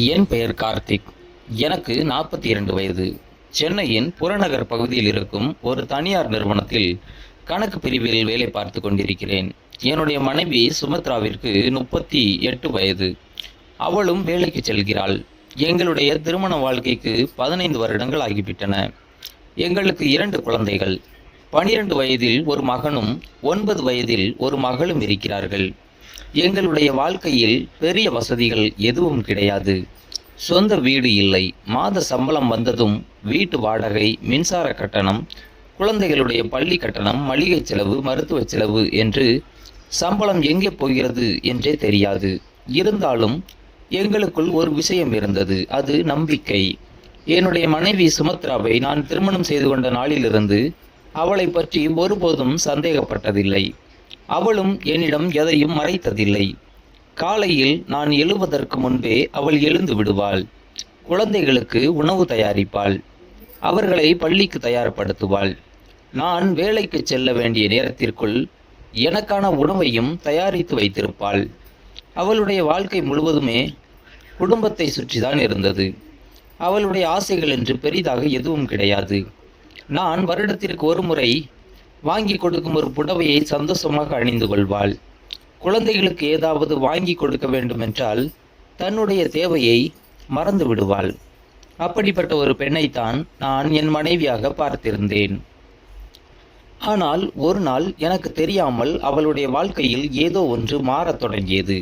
என் பெயர் கார்த்திக். எனக்கு 42 வயது. சென்னையின் புறநகர் பகுதியில் இருக்கும் ஒரு தனியார் நிறுவனத்தில் கணக்கு பிரிவில் வேலை பார்த்து கொண்டிருக்கிறேன். என்னுடைய மனைவி சுமித்ராவிற்கு 38 வயது. அவளும் வேலைக்கு செல்கிறாள். எங்களுடைய திருமண வாழ்க்கைக்கு 15 வருடங்கள் ஆகிவிட்டன. எங்களுக்கு 2 குழந்தைகள். 12 வயதில் ஒரு மகனும் 9 வயதில் ஒரு மகளும் இருக்கிறார்கள். எங்களுடைய வாழ்க்கையில் பெரிய வசதிகள் எதுவும் கிடையாது. சொந்த வீடு இல்லை. மாத சம்பளம் வந்ததும் வீட்டு வாடகை, மின்சார கட்டணம், குழந்தைகளுடைய பள்ளி கட்டணம், மளிகை செலவு, மருத்துவ செலவு என்று சம்பளம் எங்கே போகிறது என்றே தெரியாது. இருந்தாலும் எங்களுக்குள் ஒரு விஷயம் இருந்தது. அது நம்பிக்கை. என்னுடைய மனைவி சுமித்ராவை நான் திருமணம் செய்து கொண்ட நாளிலிருந்து அவளை பற்றி ஒருபோதும் சந்தேகப்பட்டதில்லை. அவளும் என்னிடம் எதையும் மறைத்ததில்லை. காலையில் நான் எழுவதற்கு முன்பே அவள் எழுந்து விடுவாள். குழந்தைகளுக்கு உணவு தயாரிப்பாள். அவர்களை பள்ளிக்கு தயார்படுத்துவாள். நான் வேலைக்கு செல்ல வேண்டிய நேரத்திற்குள் எனக்கான உணவையும் தயாரித்து வைத்திருப்பாள். அவளுடைய வாழ்க்கை முழுவதுமே குடும்பத்தை சுற்றிதான் இருந்தது. அவளுடைய ஆசைகள் என்று பெரிதாக எதுவும் கிடையாது. நான் வருடத்திற்கு ஒரு முறை வாங்கி கொடுக்கும் ஒரு புடவையை சந்தோஷமாக அணிந்து கொள்வாள். குழந்தைகளுக்கு ஏதாவது வாங்கி கொடுக்க வேண்டுமென்றால் தன்னுடைய தேவையை மறந்து விடுவாள். அப்படிப்பட்ட ஒரு பெண்ணைத்தான் நான் என் மனைவியாக பார்த்திருந்தேன். ஆனால் ஒரு நாள் எனக்கு தெரியாமல் அவளுடைய வாழ்க்கையில் ஏதோ ஒன்று மாறத் தொடங்கியது.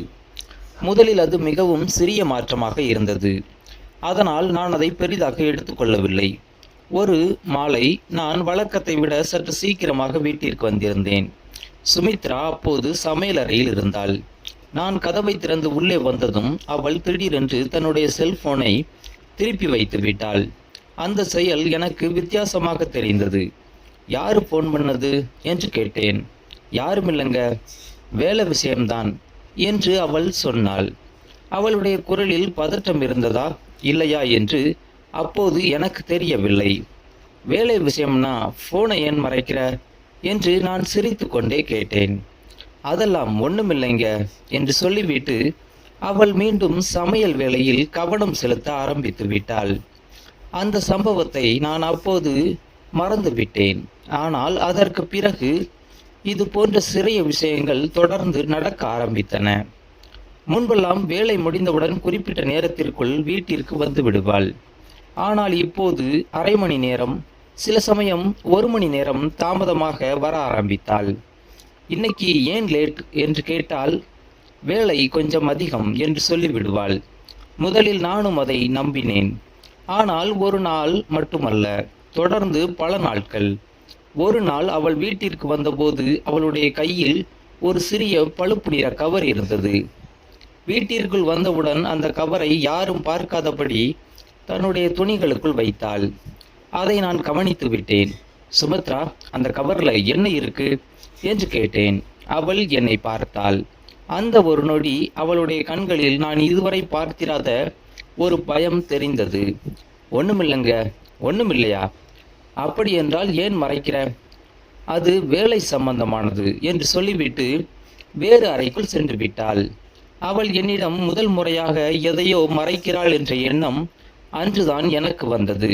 முதலில் அது மிகவும் சிறிய மாற்றமாக இருந்தது. அதனால் நான் அதை பெரிதாக எடுத்துக்கொள்ளவில்லை. ஒரு மாலை நான் வழக்கத்தை விட சற்று சீக்கிரமாக வீட்டிற்கு வந்திருந்தேன். சுமித்ரா அப்போது சமையலறையில் இருந்தாள். நான் கதவை திறந்து உள்ளே வந்ததும் அவள் திடீரென்று தன்னுடைய செல்போனை திருப்பி வைத்து விட்டாள். அந்த செயல் எனக்கு வித்தியாசமாக தெரிந்தது. யாரு ஃபோன் பண்ணது என்று கேட்டேன். யாரும் இல்லைங்க, வேலை விஷயம்தான் என்று அவள் சொன்னாள். அவளுடைய குரலில் பதட்டம் இருந்ததா இல்லையா என்று அப்போது எனக்கு தெரியவில்லை. வேலை விஷயம்னா ஃபோனை ஏன் மறைக்கிற என்று நான் சிரித்து கொண்டே கேட்டேன். அதெல்லாம் ஒன்றுமில்லைங்க என்று சொல்லிவிட்டு அவள் மீண்டும் சமையல் வேலையில் கவனம் செலுத்த ஆரம்பித்து விட்டாள். அந்த சம்பவத்தை நான் அப்போது மறந்துவிட்டேன். ஆனால் அதற்கு பிறகு இது போன்ற சிறிய விஷயங்கள் தொடர்ந்து நடக்க ஆரம்பித்தன. முன்பெல்லாம் வேலை முடிந்தவுடன் குறிப்பிட்ட நேரத்திற்குள் வீட்டிற்கு வந்து விடுவாள். ஆனால் இப்போது அரை மணி நேரம், சில சமயம் 1 மணி நேரம் தாமதமாக வர ஆரம்பித்தாள். இன்னைக்கு ஏன் லேட் என்று கேட்டால் வேலை கொஞ்சம் அதிகம் என்று சொல்லிவிடுவாள். முதலில் நானும் அதை நம்பினேன். ஆனால் ஒரு நாள் மட்டுமல்ல, தொடர்ந்து பல நாட்கள். ஒரு நாள் அவள் வீட்டிற்கு வந்தபோது அவளுடைய கையில் ஒரு சிறிய பழுப்பு நிற கவர் இருந்தது. வீட்டிற்குள் வந்தவுடன் அந்த கவரை யாரும் பார்க்காதபடி தன்னுடைய துணிகளுக்குள் வைத்தாள். அதை நான் கவனித்து விட்டேன். சுமித்ரா, அந்த கவர்ல என்ன இருக்கு என்று கேட்டேன். அவள் என்னை பார்த்தாள். அந்த ஒரு நொடி அவளுடைய கண்களில் நான் இதுவரை பார்த்திராத ஒரு பயம் தெரிந்தது. ஒண்ணுமில்லைங்க. ஒண்ணுமில்லையா? அப்படி என்றால் ஏன் மறைக்கிற? அது வேலை சம்பந்தமானது என்று சொல்லிவிட்டு வேறு அறைக்குள் சென்று விட்டாள். அவள் என்னிடம் முதல் முறையாக எதையோ மறைக்கிறாள் என்ற எண்ணம் அன்றுதான் எனக்கு வந்தது.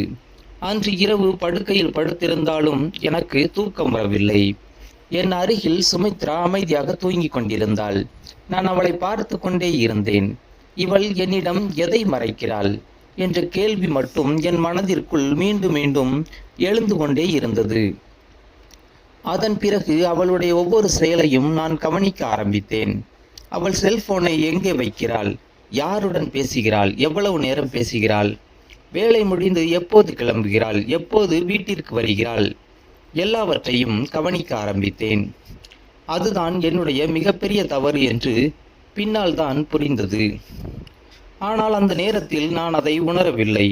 அன்று இரவு படுக்கையில் படுத்திருந்தாலும் எனக்கு தூக்கம் வரவில்லை. என் அருகில் சுமித்ரா அமைதியாக தூங்கிக் கொண்டிருந்தாள். நான் அவளை பார்த்து கொண்டே இருந்தேன். இவள் என்னிடம் எதை மறைக்கிறாள் என்ற கேள்வி மட்டும் என் மனதிற்குள் மீண்டும் மீண்டும் எழுந்து கொண்டே இருந்தது. அதன் பிறகு அவளுடைய ஒவ்வொரு செயலையும் நான் கவனிக்க ஆரம்பித்தேன். அவள் செல்போனை எங்கே வைக்கிறாள், யாருடன் பேசுகிறாள், எவ்வளவு நேரம் பேசுகிறாள், வேலை முடிந்து எப்போது கிளம்புகிறாள், எப்போது வீட்டிற்கு வருகிறாள், எல்லாவற்றையும் கவனிக்க ஆரம்பித்தேன். அதுதான் என்னுடைய மிகப்பெரிய தவறு என்று பின்னால் தான் புரிந்தது. ஆனால் அந்த நேரத்தில் நான் அதை உணரவில்லை.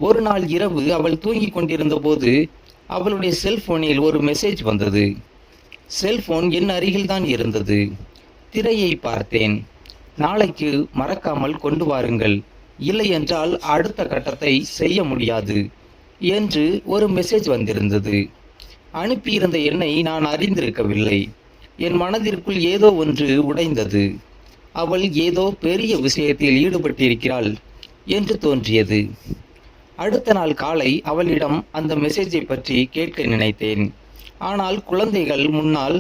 ஒரு நாள் இரவு அவள் தூங்கிக் கொண்டிருந்த போது அவளுடைய செல்போனில் ஒரு மெசேஜ் வந்தது. செல்போன் என் அருகில்தான் இருந்தது. திரையை பார்த்தேன். நாளைக்கு மறக்காமல் கொண்டு வாருங்கள், இல்லை என்றால் அடுத்த கட்டத்தை செய்ய முடியாது என்று ஒரு மெசேஜ் வந்திருந்தது. அனுப்பியிருந்த எண்ணை நான் அறிந்திருக்கவில்லை. என் மனதிற்குள் ஏதோ ஒன்று உடைந்தது. அவள் ஏதோ பெரிய விஷயத்தில் ஈடுபட்டிருக்கிறாள் என்று தோன்றியது. அடுத்த நாள் காலை அவளிடம் அந்த மெசேஜை பற்றி கேட்க நினைத்தேன். ஆனால் குழந்தைகள் முன்னால்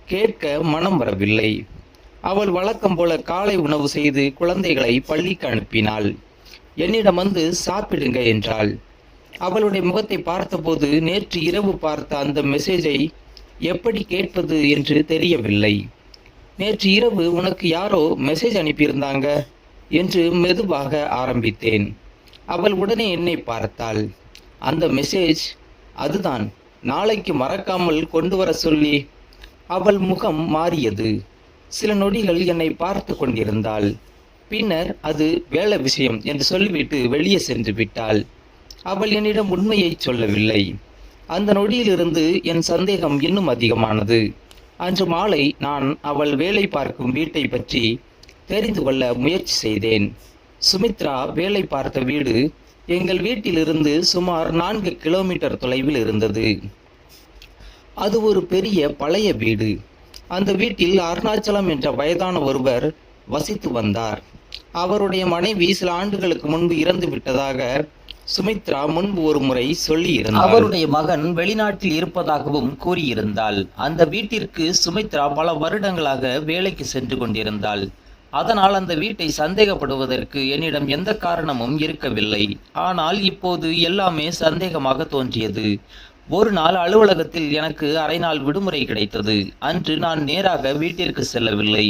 கேட்க மனம் வரவில்லை. அவள் வழக்கம் போல காலை உணவு செய்து குழந்தைகளை பள்ளிக்கு அனுப்பினாள். என்னிடம் வந்து சாப்பிடுங்க என்றாள். அவளுடைய முகத்தை பார்த்தபோது நேற்று இரவு பார்த்த அந்த மெசேஜை எப்படி கேட்பது என்று தெரியவில்லை. நேற்று இரவு உனக்கு யாரோ மெசேஜ் அனுப்பியிருந்தாங்க என்று மெதுவாக ஆரம்பித்தேன். அவள் உடனே என்னை பார்த்தாள். அந்த மெசேஜ் அதுதான், நாளைக்கு மறக்காமல் கொண்டு வர சொல்லி. அவள் முகம் மாறியது. சில நொடிகள் என்னை பார்த்து கொண்டிருந்தாள். பின்னர் அது வேலை விஷயம் என்று சொல்லிவிட்டு வெளியே சென்று விட்டாள். அவள் என்னிடம் உண்மையை சொல்லவில்லை. அந்த நொடியிலிருந்து என் சந்தேகம் இன்னும் அதிகமானது. அன்று மாலை நான் அவள் வேலை பார்க்கும் வீட்டை பற்றி தெரிந்து கொள்ள முயற்சி செய்தேன். சுமித்ரா வேலை பார்த்த வீடு எங்கள் வீட்டிலிருந்து சுமார் 4 கிலோமீட்டர் தொலைவில் இருந்தது. அது ஒரு பெரிய பழைய வீடு. அந்த வீட்டில் அருணாச்சலம் என்ற வயதான ஒருவர் வசித்து வந்தார். அவருடைய மனைவி சில ஆண்டுகளுக்கு முன்பு இறந்து விட்டதாக சுமித்ரா முன்பு ஒரு முறை சொல்லியிருந்தார். அவருடைய மகன் வெளிநாட்டில் இருப்பதாகவும் கூறியிருந்தாள். அந்த வீட்டிற்கு சுமித்ரா பல வருடங்களாக வேலைக்கு சென்று கொண்டிருந்தாள். அதனால் அந்த வீட்டை சந்தேகப்படுவதற்கு என்னிடம் எந்த காரணமும் இருக்கவில்லை. ஆனால் இப்போது எல்லாமே சந்தேகமாக தோன்றியது. ஒரு நாள் அலுவலகத்தில் எனக்கு அரை நாள் விடுமுறை கிடைத்தது. அன்று நான் நேராக வீட்டிற்கு செல்லவில்லை.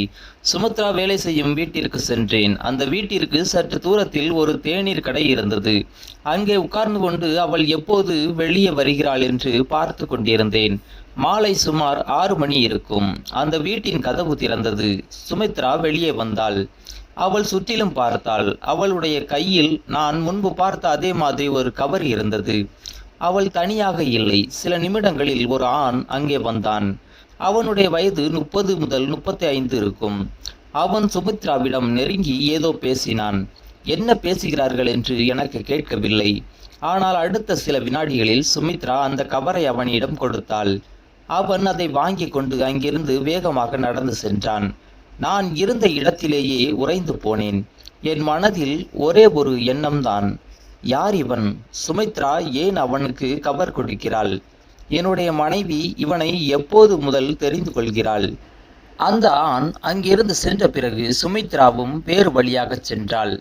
சுமித்ரா வேலை செய்யும் வீட்டிற்கு சென்றேன். அந்த வீட்டிற்கு சற்று தூரத்தில் ஒரு தேநீர் கடை இருந்தது. அங்கே உட்கார்ந்து கொண்டு அவள் எப்போது வெளியே வருகிறாள் என்று பார்த்து கொண்டிருந்தேன். மாலை சுமார் 6 மணி இருக்கும். அந்த வீட்டின் கதவு திறந்தது. சுமித்ரா வெளியே வந்தாள். அவள் சுற்றிலும் பார்த்தாள். அவளுடைய கையில் நான் முன்பு பார்த்த அதே மாதிரி ஒரு கவர் இருந்தது. அவள் தனியாக இல்லை. சில நிமிடங்களில் ஒரு ஆண் அங்கே வந்தான். அவனுடைய வயது 30 முதல் 35 இருக்கும். அவன் சுமித்ராவிடம் நெருங்கி ஏதோ பேசினான். என்ன பேசுகிறார்கள் என்று எனக்கு கேட்கவில்லை. ஆனால் அடுத்த சில வினாடிகளில் சுமித்ரா அந்த கவரை அவனிடம் கொடுத்தாள். அவன் அதை வாங்கி கொண்டு அங்கிருந்து வேகமாக நடந்து சென்றான். நான் இருந்த இடத்திலேயே உறைந்து போனேன். என் மனதில் ஒரே ஒரு எண்ணம்தான், யார் இவன்? சுமித்ரா ஏன் அவனுக்கு கவர் கொடுக்கிறாள்? என்னுடைய மனைவி இவனை எப்போது முதல் தெரிந்து கொள்கிறாள்? அந்த ஆண் அங்கிருந்து சென்ற பிறகு சுமித்ராவும் வேறு வழியாக சென்றாள்.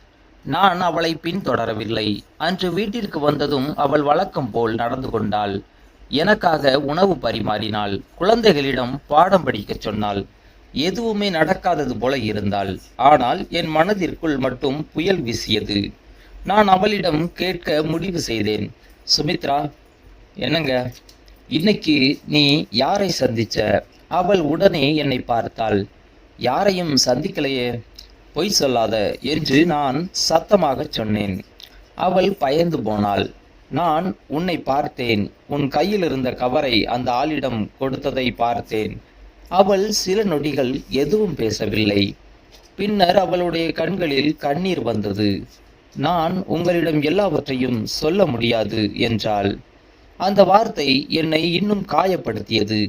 நான் அவளை பின்தொடரவில்லை. அன்று வீட்டிற்கு வந்ததும் அவள் வழக்கம் போல் நடந்து கொண்டாள். எனக்காக உணவு பரிமாறினாள். குழந்தைகளிடம் பாடம் படிக்கச் சொன்னாள். எதுவுமே நடக்காதது போல இருந்தாள். ஆனால் என் மனதிற்குள் மட்டும் புயல் வீசியது. நான் அவளிடம் கேட்க முடிவு செய்தேன். சுமித்ரா, என்னங்க, இன்னைக்கு நீ யாரை சந்திச்ச? அவள் உடனே என்னை பார்த்தாள். யாரையும் சந்திக்கலையே. பொய் சொல்லாத என்று நான் சத்தமாக சொன்னேன். அவள் பயந்து போனாள். நான் உன்னை பார்த்தேன். உன் கையில் இருந்த கவரை அந்த ஆளிடம் கொடுத்ததை பார்த்தேன். அவள் சில நொடிகள் எதுவும் பேசவில்லை. பின்னர் அவளுடைய கண்களில் கண்ணீர் வந்தது. நான் உங்களிடம் எல்லாவற்றையும் சொல்ல முடியாது என்றாள். அந்த வார்த்தை என்னை இன்னும் காயப்படுத்தியது.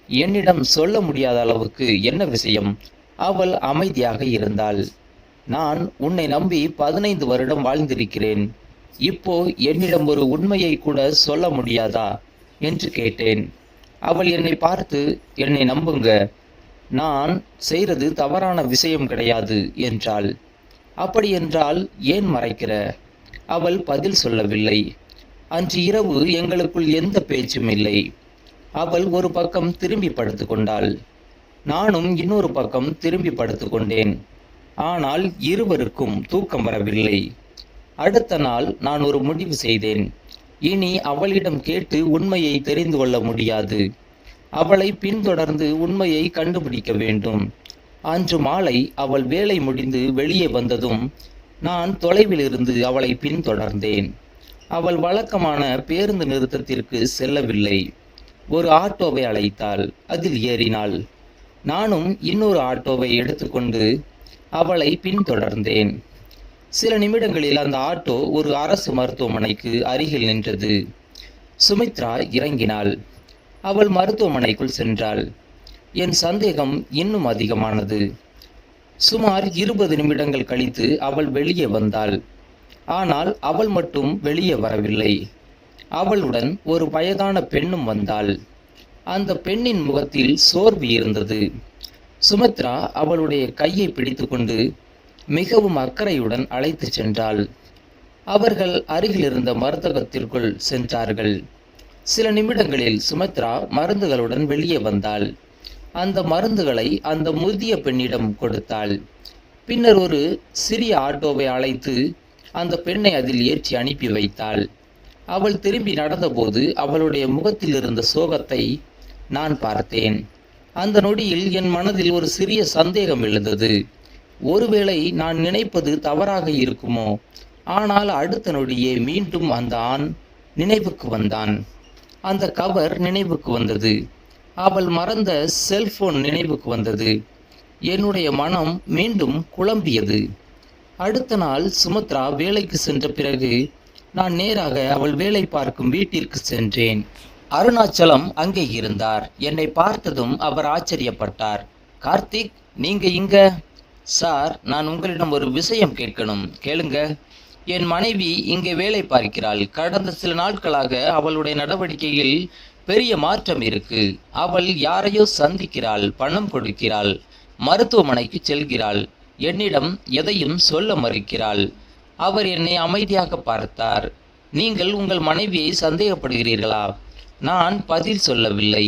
என்னிடம் சொல்ல முடியாத அளவுக்கு என்ன விஷயம்? அவள் அமைதியாக இருந்தாள். நான் உன்னை நம்பி 15 வருடம் வாழ்ந்திருக்கிறேன். இப்போ என்னிடம் ஒரு உண்மையை கூட சொல்ல முடியாதா என்று கேட்டேன். அவள் என்னை பார்த்து, என்னை நம்புங்க, நான் செய்கிறது தவறான விஷயம் கிடையாது என்றாள். அப்படி என்றால் ஏன் மறைக்கிற? அவள் பதில் சொல்லவில்லை. அன்று இரவு எங்களுக்குள் எந்த பேச்சும் இல்லை. அவள் ஒரு பக்கம் திரும்பி படுத்து கொண்டாள். நானும் இன்னொரு பக்கம் திரும்பி படுத்து கொண்டேன். ஆனால் இருவருக்கும் தூக்கம் வரவில்லை. அடுத்த நாள் நான் ஒரு முடிவு செய்தேன். இனி அவளிடம் கேட்டு உண்மையை தெரிந்து கொள்ள முடியாது. அவளை பின்தொடர்ந்து உண்மையை கண்டுபிடிக்க வேண்டும். அன்று மாலை அவள் வேலை முடிந்து வெளியே வந்ததும் நான் தொலைவில் இருந்து அவளை பின்தொடர்ந்தேன். அவள் வழக்கமான பேருந்து நிறுத்தத்திற்கு செல்லவில்லை. ஒரு ஆட்டோவை அழைத்தாள். அதில் ஏறினாள். நானும் இன்னொரு ஆட்டோவை எடுத்துக்கொண்டு அவளை பின்தொடர்ந்தேன். சில நிமிடங்களில் அந்த ஆட்டோ ஒரு அரசு மருத்துவமனைக்கு அருகில் நின்றது. சுமித்ரா இறங்கினாள். அவள் மருத்துவமனைக்குள் சென்றாள். என் சந்தேகம் இன்னும் அதிகமானது. சுமார் 20 நிமிடங்கள் கழித்து அவள் வெளியே வந்தாள். ஆனால் அவள் மட்டும் வெளியே வரவில்லை. அவளுடன் ஒரு வயதான பெண்ணும் வந்தாள். அந்த பெண்ணின் முகத்தில் சோர்வு இருந்தது. சுமித்ரா அவளுடைய கையை பிடித்துக்கொண்டு மிகவும் அக்கறையுடன் அழைத்து சென்றாள். அவர்கள் அருகில் இருந்த மருந்தகத்திற்குள் சென்றார்கள். சில நிமிடங்களில் சுமித்ரா மருந்துகளுடன் வெளியே வந்தாள். அந்த மருந்துகளை அந்த முதிய பெண்ணிடம் கொடுத்தாள். பின்னர் ஒரு சிறிய ஆட்டோவை அழைத்து அந்த பெண்ணை அதில் ஏற்றி அனுப்பி வைத்தாள். அவள் திரும்பி நடந்தபோது அவளுடைய முகத்தில் இருந்த சோகத்தை நான் பார்த்தேன். அந்த நொடியில் என் மனதில் ஒரு சிறிய சந்தேகம் எழுந்தது. ஒருவேளை நான் நினைப்பது தவறாக இருக்குமோ? ஆனால் அடுத்த நொடியே மீண்டும் அந்த ஆண் நினைவுக்கு வந்தான். அந்த கவர் நினைவுக்கு வந்தது. அவள் மறந்த செல்போன் நினைவுக்கு வந்தது. என்னுடைய மனம் மீண்டும் குழம்பியது. அடுத்த நாள் சுமித்ரா வேலைக்கு சென்ற பிறகு நான் நேராக அவள் வேலை பார்க்கும் வீட்டிற்கு சென்றேன். அருணாச்சலம் அங்கே இருந்தார். என்னை பார்த்ததும் அவர் ஆச்சரியப்பட்டார். கார்த்திக், நீங்க இங்க? சார், நான் உங்களிடம் ஒரு விஷயம் கேட்கணும். கேளுங்க. என் மனைவி இங்கே வேலை பார்க்கிறாள். கடந்த சில நாட்களாக அவளுடைய நடவடிக்கையில் பெரிய மாற்றம் இருக்கு. அவள் யாரையோ சந்திக்கிறாள், பணம் கொடுக்கிறாள், மருத்துவமனைக்கு செல்கிறாள். என்னிடம் எதையும் சொல்ல மறுக்கிறாள். அவர் என்னை அமைதியாக பார்த்தார். நீங்கள் உங்கள் மனைவியை சந்தேகப்படுகிறீர்களா? நான் பதில் சொல்லவில்லை.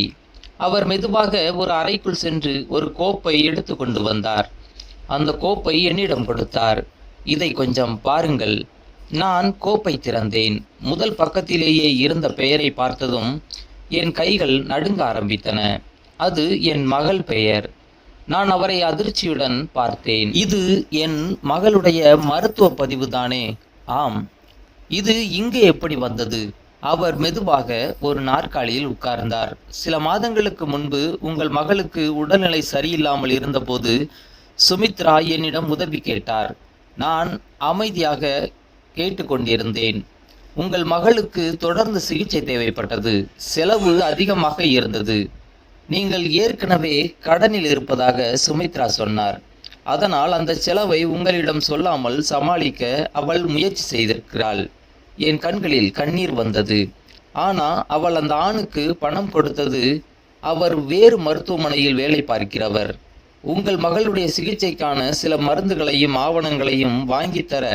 அவர் மெதுவாக ஒரு அறைக்குள் சென்று ஒரு கோப்பை எடுத்து கொண்டு வந்தார். அந்த கோப்பை என்னிடம் கொடுத்தார். இதை கொஞ்சம் பாருங்கள். நான் கோப்பை திறந்தேன். முதல் பக்கத்திலேயே இருந்த பெயரை பார்த்ததும் என் கைகள் நடுங்க ஆரம்பித்தன. அது என் மகள் பெயர். நான் அவரை அதிர்ச்சியுடன் பார்த்தேன். இது என் மகளுடைய மருத்துவ பதிவு தானே? ஆம். இது இங்கே எப்படி வந்தது? அவர் மெதுவாக ஒரு நாற்காலியில் உட்கார்ந்தார். சில மாதங்களுக்கு முன்பு உங்கள் மகளுக்கு உடல்நிலை சரியில்லாமல் இருந்தபோது சுமித்ரா என்னிடம் உதவி கேட்டார். நான் அமைதியாக கேட்டுக்கொண்டிருந்தேன். உங்கள் மகளுக்கு தொடர்ந்து சிகிச்சை தேவைப்பட்டது. செலவு அதிகமாக இருந்தது. நீங்கள் ஏற்கனவே கடனில் இருப்பதாக சுமித்ரா சொன்னார். அதனால் அந்த செலவை உங்களிடம் சொல்லாமல் சமாளிக்க அவள் முயற்சி செய்திருக்கிறாள். என் கண்களில் கண்ணீர் வந்தது. ஆனா அவள் அந்த ஆணுக்கு பணம் கொடுத்தது அவர் வேறு மருத்துவமனையில் வேலை பார்க்கிறவர். உங்கள் மகளுடைய சிகிச்சைக்கான சில மருந்துகளையும் ஆவணங்களையும் வாங்கித்தர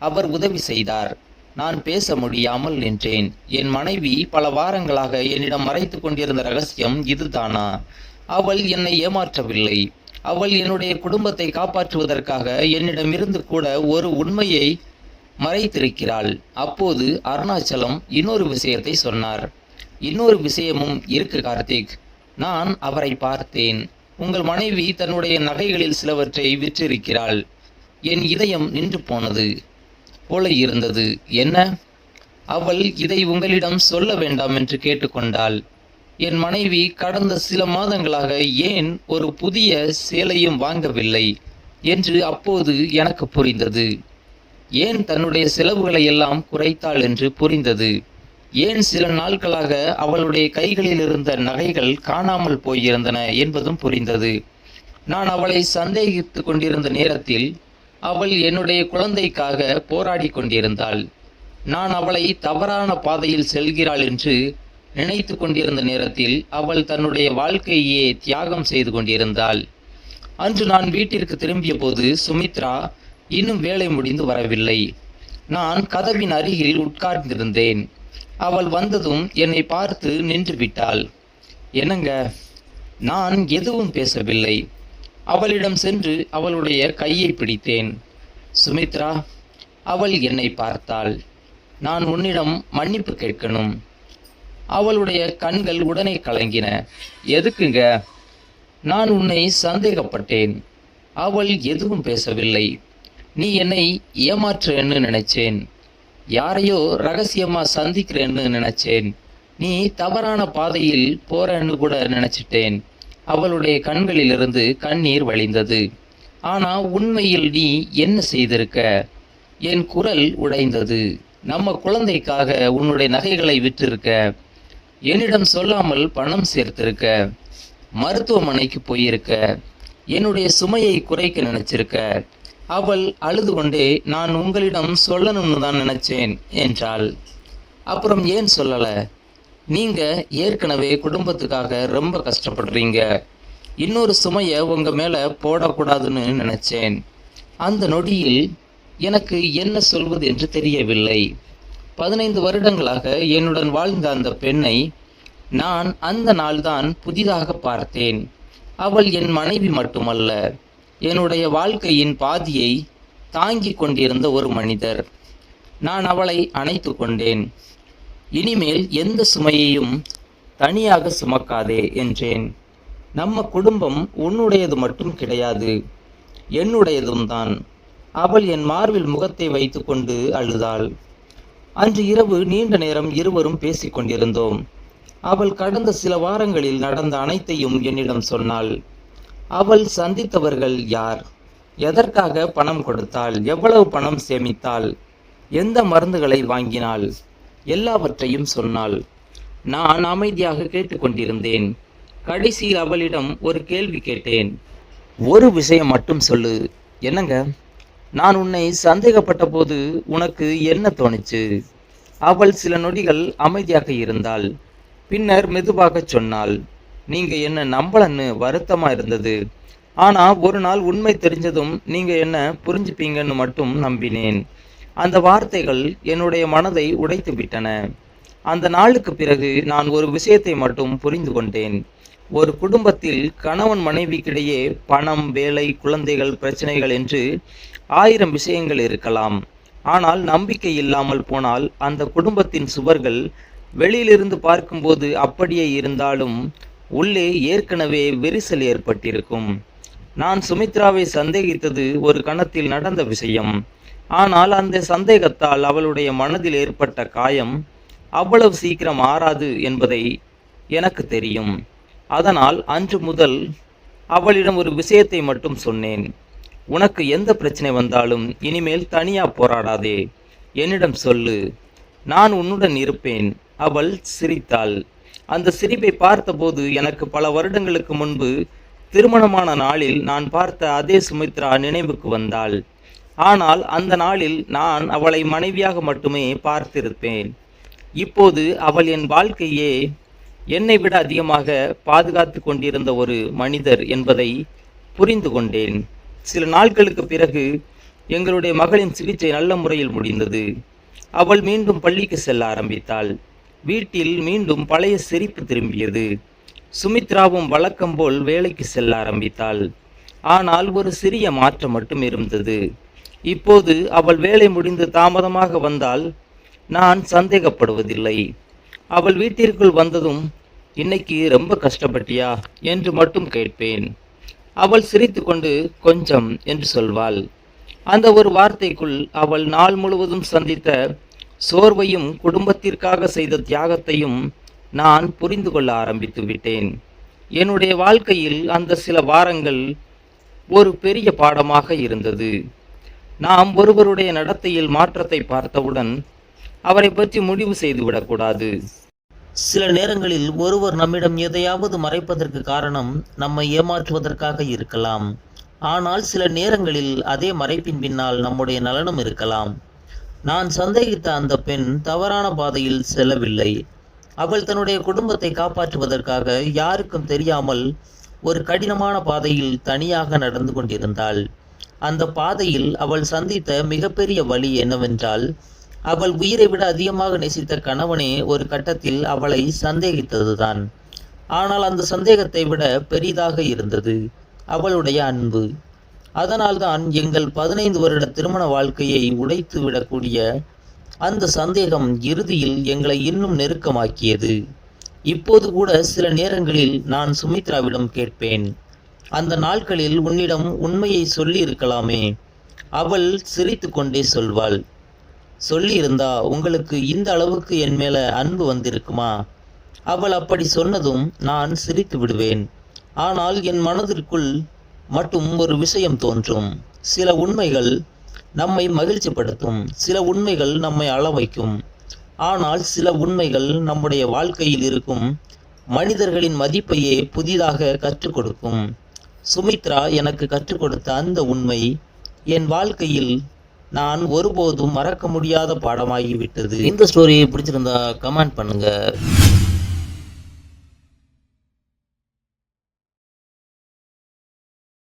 அவர் உதவி செய்தார். நான் பேச முடியாமல் நின்றேன். என் மனைவி பல வாரங்களாக என்னிடம் மறைத்து கொண்டிருந்த ரகசியம் இதுதானா? அவள் என்னை ஏமாற்றவில்லை. அவள் என்னுடைய குடும்பத்தை காப்பாற்றுவதற்காக என்னிடமிருந்து கூட ஒரு உண்மையை மறைத்திருக்கிறாள். அப்போது அருணாச்சலம் இன்னொரு விஷயத்தை சொன்னார். இன்னொரு விஷயமும் இருக்கு கார்த்திக். நான் அவரை பார்த்தேன். உங்கள் மனைவி தன்னுடைய நகைகளில் சிலவற்றை விற்றிருக்கிறாள். என் இதயம் நின்று போனது போல இருந்தது. என்ன? அவள் இதை உங்களிடம் சொல்ல வேண்டாம் என்று கேட்டுக்கொண்டாள். என் மனைவி கடந்த சில மாதங்களாக ஏன் ஒரு புதிய சேலையும் வாங்கவில்லை என்று அப்போது எனக்கு புரிந்தது. ஏன் தன்னுடைய செலவுகளை எல்லாம் குறைத்தாள் என்று புரிந்தது. ஏன் சில நாட்களாக அவளுடைய கைகளில் இருந்த நகைகள் காணாமல் போயிருந்தன என்பதும் புரிந்தது. நான் அவளை சந்தேகித்து கொண்டிருந்த நேரத்தில் அவள் என்னுடைய குழந்தைக்காக போராடி கொண்டிருந்தாள். நான் அவளை தவறான பாதையில் செல்கிறாள் என்று நினைத்து கொண்டிருந்த நேரத்தில் அவள் தன்னுடைய வாழ்க்கையே தியாகம் செய்து கொண்டிருந்தாள். அன்று நான் வீட்டிற்கு திரும்பிய போது சுமித்ரா இன்னும் வேலை முடிந்து வரவில்லை. நான் கதவின் அருகில் உட்கார்ந்திருந்தேன். அவள் வந்ததும் என்னை பார்த்து நின்று விட்டாள். என்னங்க? நான் எதுவும் பேசவில்லை. அவளிடம் சென்று அவளுடைய கையை பிடித்தேன். சுமித்ரா, அவள் என்னை பார்த்தாள். நான் உன்னிடம் மன்னிப்பு கேட்கணும். அவளுடைய கண்கள் உடனே கலங்கின. எதுக்குங்க? நான் உன்னை சந்தேகப்பட்டேன். அவள் எதுவும் பேசவில்லை. நீ என்னை ஏமாற்றுன்னு நினைச்சேன். யாரையோ ரகசியமா சந்திக்கிறேன்னு நினைச்சேன். நீ தவறான பாதையில் போறன்னு கூட நினைச்சிட்டேன். அவளுடைய கண்களிலிருந்து கண்ணீர் வழிந்தது. ஆனா உண்மையில் நீ என்ன செய்திருக்க? என் குரல் உடைந்தது. நம்ம குழந்தைக்காக உன்னுடைய நகைகளை விற்றிருக்க. என்னிடம் சொல்லாமல் பணம் சேர்த்திருக்க. மருத்துவமனைக்கு போயிருக்க. என்னுடைய சுமையை குறைக்க நினைச்சிருக்க. அவள் அழுது கொண்டே, நான் உங்களிடம் சொல்லணும்னு தான் நினைச்சேன் என்றாள். அப்புறம் ஏன் சொல்லல? நீங்க ஏற்கனவே குடும்பத்துக்காக ரொம்ப கஷ்டப்படுறீங்க. இன்னொரு சுமைய உங்க மேல போடக்கூடாதுன்னு நினைச்சேன். அந்த நொடியில் எனக்கு என்ன சொல்வது என்று தெரியவில்லை. 15 வருடங்களாக என்னுடன் வாழ்ந்த அந்த பெண்ணை நான் அந்த நாள்தான் புதிதாக பார்த்தேன். அவள் என் மனைவி மட்டுமல்ல, என்னுடைய வாழ்க்கையின் பாதியை தாங்கிக் கொண்டிருந்த ஒரு மனிதர். நான் அவளை அணைத்து கொண்டேன். இனிமேல் எந்த சுமையையும் தனியாக சுமக்காதே என்றேன். நம்ம குடும்பம் உன்னுடையது மட்டும் கிடையாது, என்னுடையதும் தான். அவள் என் மார்பில் முகத்தை வைத்துக்கொண்டு அழுதாள். அன்று இரவு நீண்ட நேரம் இருவரும் பேசிக் கொண்டிருந்தோம். அவள் கடந்த சில வாரங்களில் நடந்த அனைத்தையும் என்னிடம் சொன்னாள். அவள் சந்தித்தவர்கள் யார், எதற்காக பணம் கொடுத்தாள், எவ்வளவு பணம் சேமித்தாள், எந்த மருந்துகளை வாங்கினாள், எல்லாவற்றையும் சொன்னாள். நான் அமைதியாக கேட்டுக்கொண்டிருந்தேன். கடைசியில் அவளிடம் ஒரு கேள்வி கேட்டேன். ஒரு விஷயம் மட்டும் சொல்லு. என்னங்க? நான் உன்னை சந்தேகப்பட்ட போது உனக்கு என்ன தோணுச்சு? அவள் சில நொடிகள் அமைதியாக இருந்தாள். பின்னர் மெதுவாக சொன்னாள், நீங்க என்ன நம்பலன்னு வருத்தமா இருந்தது. ஆனா ஒரு நாள் உண்மை தெரிஞ்சதும் நீங்க என்ன புரிஞ்சுப்பீங்கன்னு மட்டும் நம்பினேன். அந்த வார்த்தைகள் என்னுடைய மனதை உடைத்து விட்டன. அந்த நாளுக்கு பிறகு நான் ஒரு விஷயத்தை மட்டும் புரிந்து கொண்டேன். ஒரு குடும்பத்தில் கணவன் மனைவிக்கிடையே பணம், வேலை, குழந்தைகள், பிரச்சனைகள் என்று 1000 விஷயங்கள் இருக்கலாம். ஆனால் நம்பிக்கை இல்லாமல் போனால் அந்த குடும்பத்தின் சுவர்கள் வெளியிலிருந்து பார்க்கும்போது அப்படியே இருந்தாலும் உள்ளே ஏற்கனவே விரிசல் ஏற்பட்டிருக்கும். நான் சுமித்ராவை சந்தேகித்தது ஒரு கணத்தில் நடந்த விஷயம். ஆனால் அந்த சந்தேகத்தால் அவளுடைய மனதில் ஏற்பட்ட காயம் அவ்வளவு சீக்கிரம் ஆறாது என்பதை எனக்கு தெரியும். அதனால் அன்று முதல் அவளிடம் ஒரு விஷயத்தை மட்டும் சொன்னேன். உனக்கு எந்த பிரச்சனை வந்தாலும் இனிமேல் தனியா போராடாதே, என்னிடம் சொல்லு, நான் உன்னுடன் இருப்பேன். அவள் சிரித்தாள். அந்த சிரிப்பை பார்த்தபோது எனக்கு பல வருடங்களுக்கு முன்பு திருமணமான நாளில் நான் பார்த்த அதே சுமித்ரா நினைவுக்கு வந்தாள். ஆனால் அந்த நாளில் நான் அவளை மனைவியாக மட்டுமே பார்த்திருப்பேன். இப்போது அவள் என் வாழ்க்கையே என்னை விட அதிகமாக பாதுகாத்து கொண்டிருந்த ஒரு மனிதர் என்பதை புரிந்து கொண்டேன். சில நாட்களுக்கு பிறகு எங்களுடைய மகளின் சிகிச்சை நல்ல முறையில் முடிந்தது. அவள் மீண்டும் பள்ளிக்கு செல்ல ஆரம்பித்தாள். வீட்டில் மீண்டும் பழைய சிரிப்பு திரும்பியது. சுமித்ராவும் வழக்கம் போல் வேலைக்கு செல்ல ஆரம்பித்தாள். ஆனால் ஒரு சிறிய மாற்றம் மட்டும் இருந்தது. இப்போது அவள் வேலை முடிந்து தாமதமாக வந்தால் நான் சந்தேகப்படுவதில்லை. அவள் வீட்டிற்குள் வந்ததும், இன்னைக்கு ரொம்ப கஷ்டப்பட்டியா என்று மட்டும் கேட்பேன். அவள் சிரித்துக்கொண்டு கொஞ்சம் என்று சொல்வாள். அந்த ஒரு வார்த்தைக்குள் அவள் நாள் முழுவதும் சந்தித்த சோர்வையும் குடும்பத்திற்காக செய்த தியாகத்தையும் நான் புரிந்து கொள்ள ஆரம்பித்து விட்டேன். என்னுடைய வாழ்க்கையில் அந்த சில வாரங்கள் ஒரு பெரிய பாடமாக இருந்தது. நாம் ஒருவருடைய நடத்தையில் மாற்றத்தை பார்த்தவுடன் அவரை பற்றி முடிவு செய்துவிடக்கூடாது. சில நேரங்களில் ஒருவர் நம்மிடம் எதையாவது மறைப்பதற்கு காரணம் நம்மை ஏமாற்றுவதற்காக இருக்கலாம். ஆனால் சில நேரங்களில் அதே மறைப்பின் பின்னால் நம்முடைய நலனும் இருக்கலாம். நான் சந்தேகித்த அந்த பெண் தவறான பாதையில் செல்லவில்லை. அவள் தன்னுடைய குடும்பத்தை காப்பாற்றுவதற்காக யாருக்கும் தெரியாமல் ஒரு கடினமான பாதையில் தனியாக நடந்து கொண்டிருந்தாள். அந்த பாதையில் அவள் சந்தித்த மிகப்பெரிய வழி என்னவென்றால், அவள் உயிரை விட அதிகமாக நேசித்த கணவனே ஒரு கட்டத்தில் அவளை சந்தேகித்ததுதான். ஆனால் அந்த சந்தேகத்தை விட பெரிதாக இருந்தது அவளுடைய அன்பு. அதனால்தான் எங்கள் 15 வருட திருமண வாழ்க்கையை உடைத்து விடக்கூடிய அந்த சந்தேகம் இறுதியில் எங்களை இன்னும் நெருக்கமாக்கியது. இப்போது கூட சில நேரங்களில் நான் சுமித்ராவிடம் கேட்பேன், அந்த நாட்களில் உன்னிடம் உண்மையை சொல்லி இருக்கலாமே. அவள் சிரித்து கொண்டே சொல்வாள், சொல்லியிருந்தா உங்களுக்கு இந்த அளவுக்கு என் மேல அன்பு வந்திருக்குமா? அவள் அப்படி சொன்னதும் நான் சிரித்து விடுவேன். ஆனால் என் மனதிற்குள் மட்டும் ஒரு விஷயம் தோன்றும். சில உண்மைகள் நம்மை மகிழ்ச்சிப்படுத்தும், சில உண்மைகள் நம்மை அழ வைக்கும். ஆனால் சில உண்மைகள் நம்முடைய வாழ்க்கையில் இருக்கும் மனிதர்களின் மதிப்பையே புதிதாக கற்றுக் கொடுக்கும். சுமித்ரா எனக்கு கற்றுக் கொடுத்த அந்த உண்மை என் வாழ்க்கையில் நான் ஒருபோதும் மறக்க முடியாத பாடமாகிவிட்டது. இந்த ஸ்டோரி பிடிச்சிருந்தா கமெண்ட் பண்ணுங்க.